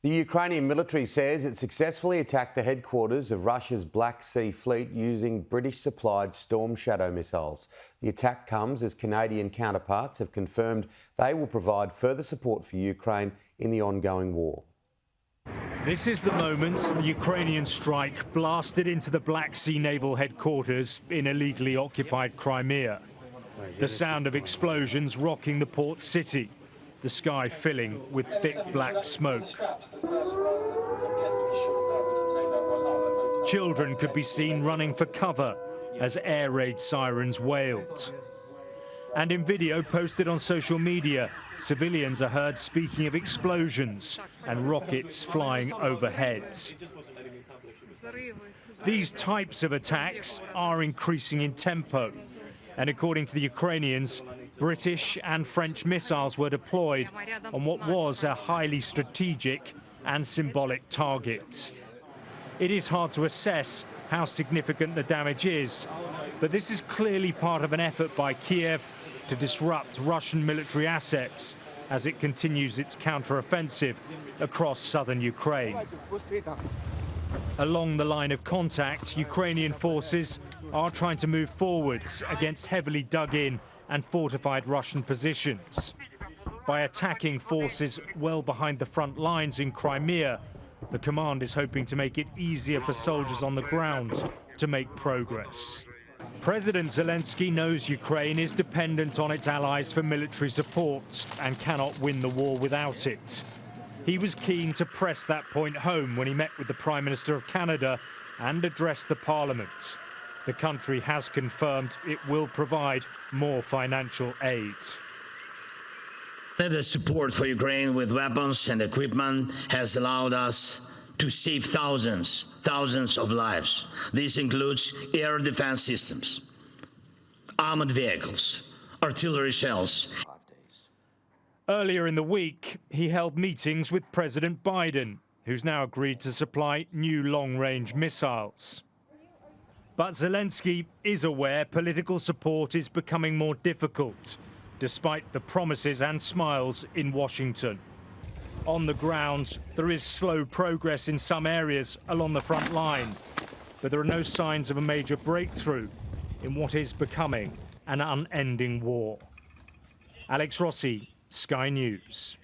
The Ukrainian military says it successfully attacked the headquarters of Russia's Black Sea Fleet using British-supplied Storm Shadow missiles. The attack comes as Canadian counterparts have confirmed they will provide further support for Ukraine in the ongoing war. This is the moment the Ukrainian strike blasted into the Black Sea Naval Headquarters in illegally occupied Crimea. The sound of explosions rocking the port city, the sky filling with thick black smoke. Children could be seen running for cover as air raid sirens wailed. And in video posted on social media, civilians are heard speaking of explosions and rockets flying overhead. These types of attacks are increasing in tempo, and according to the Ukrainians, British and French missiles were deployed on what was a highly strategic and symbolic target. It is hard to assess how significant the damage is, but this is clearly part of an effort by Kyiv to disrupt Russian military assets as it continues its counter-offensive across southern Ukraine. Along the line of contact, Ukrainian forces are trying to move forwards against heavily dug-in and fortified Russian positions. By attacking forces well behind the front lines in Crimea, the command is hoping to make it easier for soldiers on the ground to make progress. President Zelensky knows Ukraine is dependent on its allies for military support and cannot win the war without it. He was keen to press that point home when he met with the Prime Minister of Canada and addressed the Parliament. The country has confirmed it will provide more financial aid. The support for Ukraine with weapons and equipment has allowed us to save thousands of lives. This includes air defense systems, armored vehicles, artillery shells. Earlier in the week, he held meetings with President Biden, who's now agreed to supply new long-range missiles. But Zelensky is aware political support is becoming more difficult, despite the promises and smiles in Washington. On the ground, there is slow progress in some areas along the front line, but there are no signs of a major breakthrough in what is becoming an unending war. Alex Rossi, Sky News.